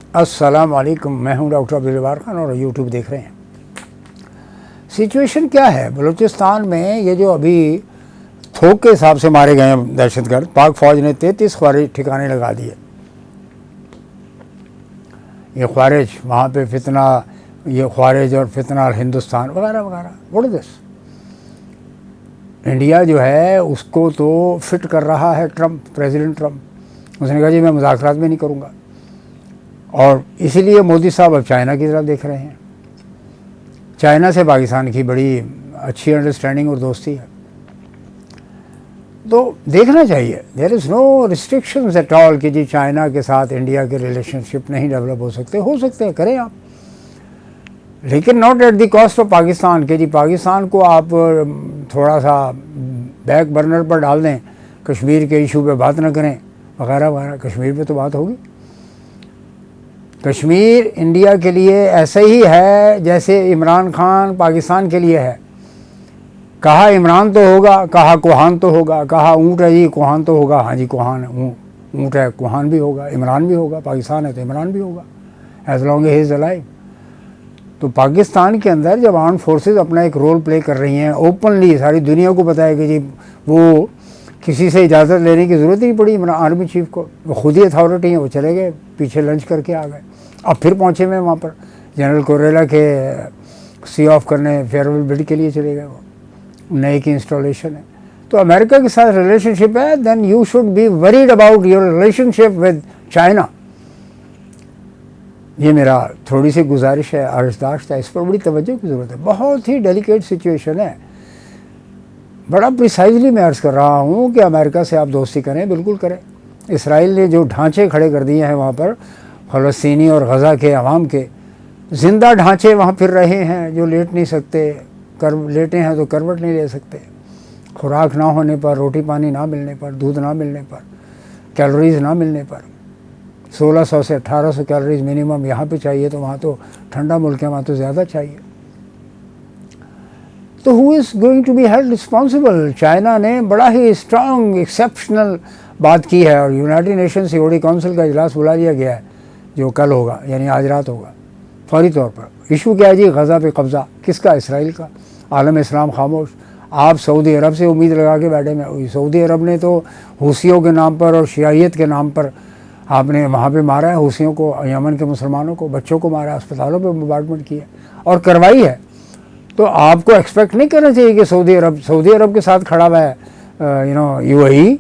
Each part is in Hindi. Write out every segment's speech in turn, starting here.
अस्सलाम वालेकुम, मैं हूं डॉक्टर अब्दुल खान और यूट्यूब देख रहे हैं। सिचुएशन क्या है बलूचिस्तान में? ये जो अभी थोक के हिसाब से मारे गए हैं दहशतगर्द, पाक फौज ने 33 ख्वारिज ठिकाने लगा दिए। ये ख्वारिज वहाँ पे फितना, ये ख्वारिज और फितना हिंदुस्तान वगैरह वगैरह। What is this? इंडिया जो है उसको तो फिट कर रहा है ट्रंप, प्रेसिडेंट ट्रंप। उसने कहा जी मैं मुज़ाकरात में नहीं करूँगा, और इसीलिए मोदी साहब अब चाइना की तरफ देख रहे हैं। चाइना से पाकिस्तान की बड़ी अच्छी अंडरस्टैंडिंग और दोस्ती है, तो देखना चाहिए। There is no restrictions at all कि जी चाइना के साथ इंडिया के रिलेशनशिप नहीं डेवलप हो सकते हैं, करें आप, लेकिन not at the cost of Pakistan के जी पाकिस्तान को आप थोड़ा सा बैक बर्नर पर डाल दें, कश्मीर के इशू पे बात ना करें वगैरह वगैरह। कश्मीर पे तो बात होगी। कश्मीर इंडिया के लिए ऐसा ही है जैसे इमरान खान पाकिस्तान के लिए है। कहा इमरान तो होगा, कहा कोहान तो होगा, कहा ऊँट है जी कोहान तो होगा। हाँ जी कोहान ऊँट है, कोहान भी होगा, इमरान भी होगा। पाकिस्तान है तो इमरान भी होगा, as long as he is alive. तो पाकिस्तान के अंदर जब आर्म फोर्सेस अपना एक रोल प्ले कर रही हैं ओपनली, सारी दुनिया को पता है कि जी वो किसी से इजाज़त लेने की ज़रूरत नहीं पड़ी आर्मी चीफ को, वो खुद ही अथॉरिटी हैं, वो चले गए पीछे लंच करके आ गए। अब फिर पहुँचे हुए वहाँ पर जनरल कोरेला के सी ऑफ करने, फेयरवेल बिड के लिए चले गए, वो नए की इंस्टॉलेशन है। तो अमेरिका के साथ रिलेशनशिप है, then you should be worried about your relationship with China. ये मेरा थोड़ी सी गुजारिश है, अर्जदाश्त है, इस पर बड़ी तवज्जो की ज़रूरत है। बहुत ही डेलिकेट सिचुएशन है। बड़ा प्रिसाइजली मैं अर्ज़ कर रहा हूँ कि अमेरिका से आप दोस्ती करें, बिल्कुल करें। इसराइल ने जो ढांचे खड़े कर दिए हैं वहाँ पर फ़लस्तीनी और गज़ा के अवाम के, ज़िंदा ढांचे वहाँ फिर रहे हैं जो लेट नहीं सकते, लेटे हैं तो करवट नहीं ले सकते। खुराक ना होने पर, रोटी पानी ना मिलने पर, दूध ना मिलने पर, कैलोरीज़ ना मिलने पर 1600 से 1800 कैलोरीज मिनिमम यहाँ पे चाहिए, तो वहाँ तो ठंडा मुल्क है, वहाँ तो ज़्यादा चाहिए। तो who is going to be held responsible? China ने बड़ा ही स्ट्रांग एक्सेप्शनल बात की है, और यूनाइटेड नेशन सिक्योरिटी काउंसिल का इजलास बुला लिया गया है जो कल होगा, यानी आज रात होगा फौरी तौर पर। इशू क्या है जी? गज़ा पे कब्ज़ा किसका? इसराइल का। आलम इस्लाम खामोश। आप सऊदी अरब से उम्मीद लगा के बैठे हैं। सऊदी अरब ने तो हुसियों के नाम पर और शियायत के नाम पर आपने वहाँ पे मारा है हुसियों को, यमन के मुसलमानों को, बच्चों को मारा, अस्पतालों पे बम्बार्डमेंट किया और करवाई है। तो आपको एक्सपेक्ट नहीं करना चाहिए कि सऊदी अरब के साथ खड़ा हुआ है यूएई,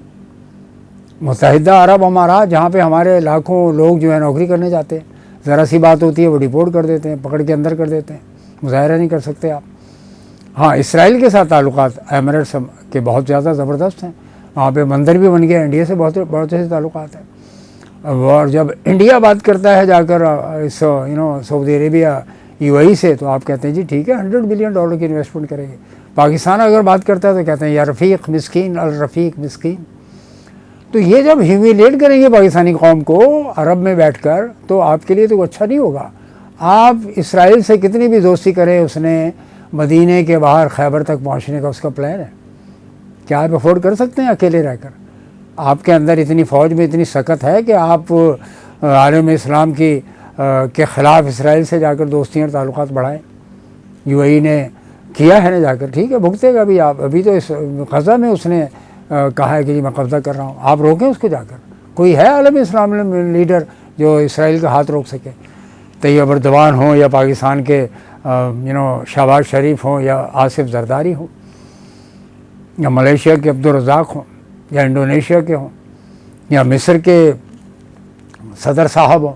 मुत्तहिदा अरब अमारात, जहाँ पे हमारे लाखों लोग जो है नौकरी करने जाते हैं। ज़रा सी बात होती है वो डिपोर्ट कर देते हैं, पकड़ के अंदर कर देते हैं, मुजाहरा नहीं कर सकते आप। हाँ, इसराइल के साथ ताल्लुकात एमिरेट्स के बहुत ज़्यादा ज़बरदस्त हैं। वहाँ पे मंदिर भी बन गया, इंडिया से बहुत से ताल्लुकात हैं। और जब इंडिया बात करता है जाकर सऊदी अरेबिया यूएई से, तो आप कहते हैं जी ठीक है $100 बिलियन की इन्वेस्टमेंट करेंगे। पाकिस्तान अगर बात करता है तो कहते हैं या रफ़ीक मिस्कीन अल रफ़ीक मिस्कीन। तो ये जब ह्यूमिलेट करेंगे पाकिस्तानी कौम को अरब में बैठकर, तो आपके लिए तो अच्छा नहीं होगा। आप इसराइल से कितनी भी दोस्ती करें, उसने मदीने के बाहर खैबर तक पहुँचने का उसका प्लान है। क्या आप अफोर्ड कर सकते हैं अकेले रहकर? आपके अंदर इतनी फ़ौज में इतनी सकत है कि आप आलम इस्लाम के ख़िलाफ़ इसराइल से जाकर दोस्तियाँ और ताल्लुकात बढ़ाएँ? यूएई ने किया है ना जाकर, ठीक है भुगतेगा भी आप। अभी तो इस गज़ा में उसने कहा है कि जी मैं कब्ज़ा कर रहा हूँ, आप रोकें उसको जाकर। कोई है आलम इस्लाम में लीडर जो इसराइल का हाथ रोक सके? तैयब अर्दवान हो या पाकिस्तान के शहबाज शरीफ हों या आसिफ जरदारी हों या मलेशिया के अब्दुल रज़ाक हों या इंडोनेशिया के हों या मिस्र के सदर साहब हों,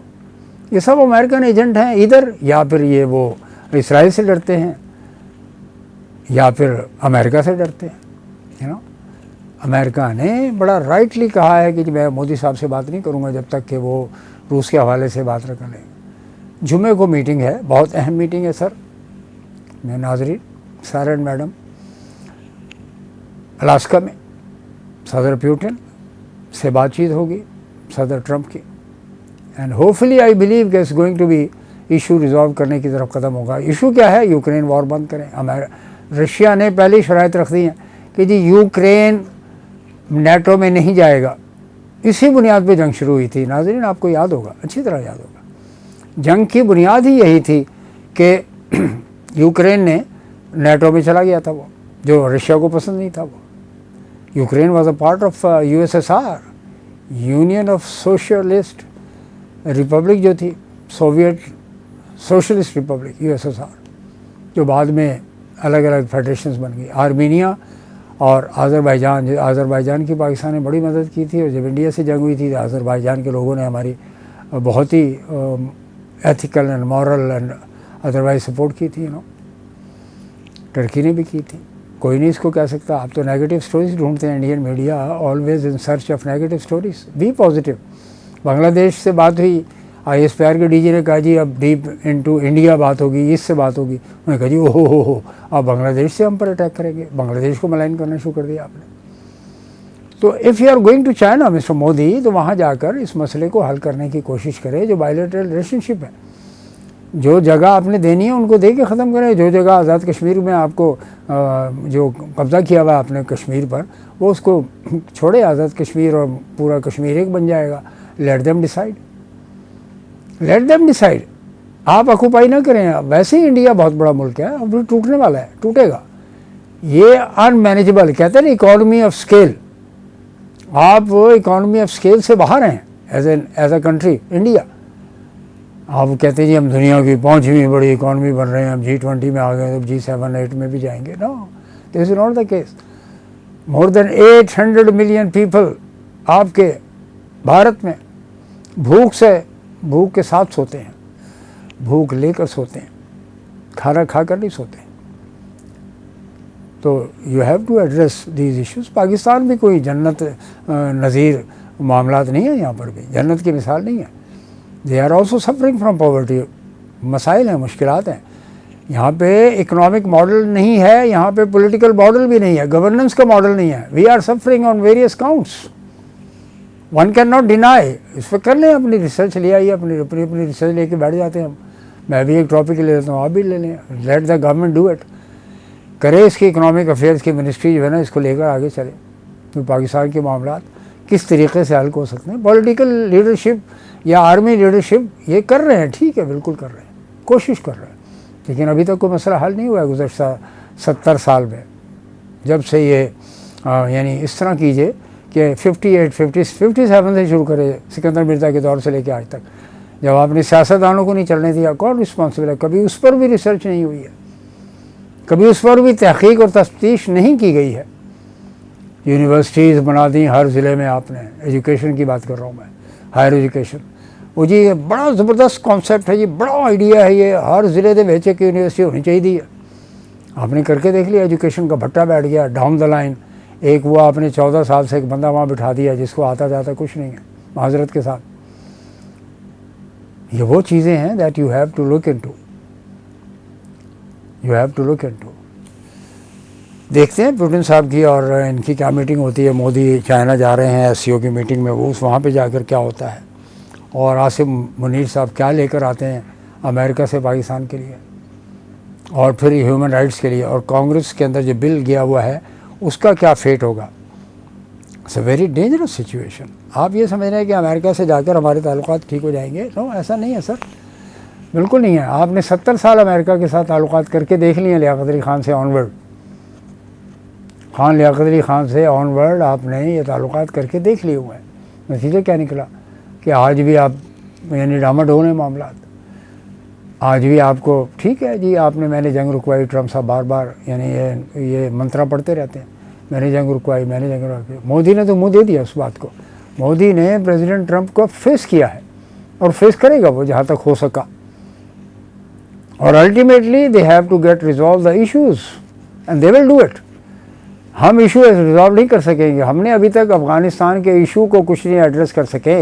ये सब अमेरिकन एजेंट हैं इधर। या फिर ये वो इसराइल से डरते हैं या फिर अमेरिका से डरते हैं। अमेरिका ने बड़ा राइटली कहा है कि मैं मोदी साहब से बात नहीं करूँगा जब तक कि वो रूस के हवाले से बात रख लें। जुमे को मीटिंग है, बहुत अहम मीटिंग है सर। मैं नाजरीन सर एंड मैडम, अलास्का में सदर पुतिन से बातचीत होगी, सदर ट्रंप की, एंड होपफुली आई बिलीव कि it's going to be issue resolve करने की तरफ कदम होगा। इशू क्या है? यूक्रेन वॉर बंद करें। रशिया ने पहले ही शराइत रख दी हैं कि जी यूक्रेन नेटो में नहीं जाएगा। इसी बुनियाद पे जंग शुरू हुई थी। नाज़रीन आपको याद होगा, अच्छी तरह याद होगा। जंग की बुनियाद ही यही थी कि यूक्रेन ने नेटो में चला गया था, वो जो रशिया को पसंद नहीं था। वो Ukraine was a part of USSR, union of socialist Republic जो थी, सोवियत सोशलिस्ट रिपब्लिक USSR, जो बाद में अलग अलग फेडरेशंस बन गई। आर्मीनिया और आज़रबाईजान की पाकिस्तान ने बड़ी मदद की थी, और जब इंडिया से जंग हुई थी तो आज़रबाईजान के लोगों ने हमारी बहुत ही ethical and moral and otherwise support की थी। टर्की ने भी की थी। कोई नहीं इसको कह सकता। आप तो नेगेटिव स्टोरीज ढूंढते हैं, Indian media always in search of negative stories. Be positive. Bangladesh से बात हुई, ISPR के DG ने कहा जी अब डीप इनटू इंडिया बात होगी, इससे बात होगी। उन्होंने कहा जी ओहो हो अब बांग्लादेश से हम पर अटैक करेंगे। बांग्लादेश को मलाइन करना शुरू कर दिया आपने। तो if you are going to China mister Modi, तो वहाँ जाकर इस मसले को हल करने की कोशिश करें। जो बायलैटरल रिलेशनशिप है, जो जगह आपने देनी है उनको दे के ख़त्म करें। जो जगह आज़ाद कश्मीर में आपको जो कब्ज़ा किया हुआ आपने कश्मीर पर, वो उसको छोड़े। आज़ाद कश्मीर और पूरा कश्मीर एक बन जाएगा। Let them decide, let them decide. आप ऑक्यूपाई ना करें। वैसे ही इंडिया बहुत बड़ा मुल्क है, अब भी टूटने वाला है, टूटेगा। ये अनमैनेजेबल, कहते हैं ना इकॉनमी ऑफ स्केल। आप इकॉनमी ऑफ स्केल से बाहर हैं एज ए कंट्री इंडिया। आप कहते हैं जी हम दुनिया की 5वीं बड़ी इकॉनमी बन रहे हैं, हम G20 में आ गए, तो G7, 8 में भी जाएंगे। No, this is not the case. More than 800 million people आपके भारत में भूख के साथ सोते हैं, भूख लेकर सोते हैं, खाना खाकर नहीं सोते। तो you have to address these issues. Pakistan भी कोई जन्नत नज़ीर मामलात नहीं है, यहाँ पर भी जन्नत की मिसाल नहीं है। They are also suffering from poverty. मसाइल हैं, मुश्किलात हैं। यहाँ पे इकोनॉमिक मॉडल नहीं है, यहाँ पे पॉलिटिकल मॉडल भी नहीं है, गवर्नेंस का मॉडल नहीं है। We are suffering on various counts, one can not deny. इस पर कर लें, अपनी रिसर्च ले आइए, अपनी रिसर्च लेके बैठ जाते हैं हम। मैं भी एक टॉपिक ले लेता हूँ, आप भी ले लें। Let the government do it, करे। इसकी इकोनॉमिक अफेयर्स की मिनिस्ट्री जो है ना, इसको लेकर आगे चले। तो पाकिस्तान के मामला किस तरीके से हल हो सकते हैं। पॉलिटिकल लीडरशिप या आर्मी लीडरशिप ये कर रहे हैं, ठीक है, बिल्कुल कर रहे हैं, कोशिश कर रहे हैं, लेकिन अभी तक कोई मसला हल नहीं हुआ है गुज़श्ता 70 साल में। जब से ये यानी इस तरह कीजिए कि 57 से शुरू करें, सिकंदर मिर्ज़ा के दौर से लेकर आज तक, जब आपने सियासतदानों को नहीं चलने दिया, कौन रिस्पॉन्सिबल है? कभी उस पर भी रिसर्च नहीं हुई है, कभी उस पर भी तहकीक और तफ्तीश नहीं की गई है। यूनिवर्सिटीज़ बना दी हर ज़िले में आपने, एजुकेशन की बात कर रहा हूँ मैं, हायर एजुकेशन। वो जी ये बड़ा ज़बरदस्त कॉन्सेप्ट है, ये बड़ा आइडिया है, ये हर ज़िले के बेच एक यूनिवर्सिटी होनी चाहिए। आपने करके देख लिया, एजुकेशन का भट्टा बैठ गया डाउन द लाइन। एक वो आपने 14 साल से एक बंदा वहाँ बिठा दिया जिसको आता जाता कुछ नहीं है, माजरत के साथ। ये वो चीज़ें हैं that you have to look into, you have to look into. देखते हैं पुतिन साहब की और इनकी क्या मीटिंग होती है। मोदी चाइना जा रहे हैं SCO की मीटिंग में, वो वहाँ पे जाकर क्या होता है, और आसिम मुनीर साहब क्या लेकर आते हैं अमेरिका से पाकिस्तान के लिए, और फिर ह्यूमन राइट्स के लिए, और कांग्रेस के अंदर जो बिल गया हुआ है उसका क्या फेट होगा। It's a very dangerous situation. आप ये समझ रहे हैं कि अमेरिका से जाकर हमारे ताल्लुकात ठीक हो जाएंगे? नो, ऐसा नहीं है सर, बिल्कुल नहीं है। आपने 70 साल अमेरिका के साथ ताल्लुकात करके देख लिए लियाकत अली खान से ऑनवर्ड, लियाकत अली खान से ऑनवर्ड आपने ये ताल्लुकात करके देख लिए हुए हैं। नतीजा क्या निकला कि आज भी आप यानी डामाडोल है मामला। आज भी आपको ठीक है जी, आपने मैंने जंग रुकवाई, ट्रम्प साहब बार बार यानी ये मंत्रा पढ़ते रहते हैं, मैंने जंग रुकवाई, मैंने जंग रुकवाई। मोदी ने तो मुंह दे दिया उस बात को। मोदी ने प्रेसिडेंट ट्रंप को फेस किया है और फेस करेगा वो जहाँ तक हो सका। और ultimately they have to get resolve the issues and they will do it. हम इशू रिजॉल्व नहीं कर सकेंगे। हमने अभी तक अफ़गानिस्तान के इशू को कुछ नहीं एड्रेस कर सके,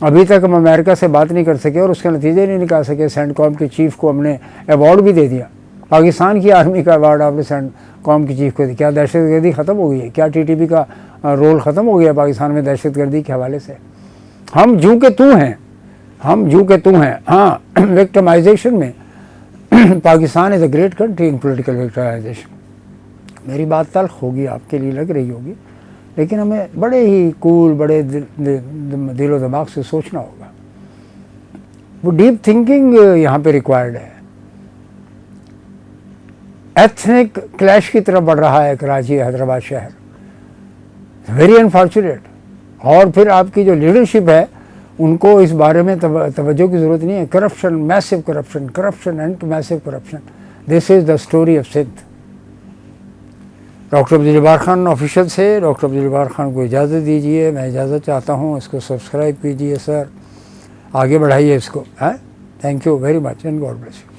अभी तक हम अमेरिका से बात नहीं कर सके और उसके नतीजे नहीं निकाल सके। सेंटकॉम के चीफ को हमने अवार्ड भी दे दिया, पाकिस्तान की आर्मी का अवार्ड आपने सेंटकॉम की चीफ को दिया। क्या दहशतगर्दी ख़त्म हो गई है? क्या TTP का रोल ख़त्म हो गया पाकिस्तान में दहशतगर्दी के हवाले से? हम जू के तू हैं, हम जू के तू हैं। हाँ, विक्टिमाइजेशन में Pakistan is a great country in political victimisation. मेरी बात तल्ख होगी, आपके लिए लग रही होगी, लेकिन हमें बड़े ही कूल, बड़े दिलो दिमाग से सोचना होगा। वो डीप थिंकिंग यहाँ पे रिक्वायर्ड है। एथनिक क्लैश की तरफ बढ़ रहा है कराची हैदराबाद शहर, वेरी अनफॉर्चुनेट। और फिर आपकी जो लीडरशिप है उनको इस बारे में तवज्जो की ज़रूरत नहीं है। Corruption, massive corruption, corruption and massive corruption, this is the story of Sindh. Doctor Abdul Jabbar Khan official से डॉक्टर अब्दुल जब्बार खान को इजाज़त दीजिए, मैं इजाज़त चाहता हूँ। इसको सब्सक्राइब कीजिए सर, आगे बढ़ाइए इसको। हाँ, thank you very much and God bless you.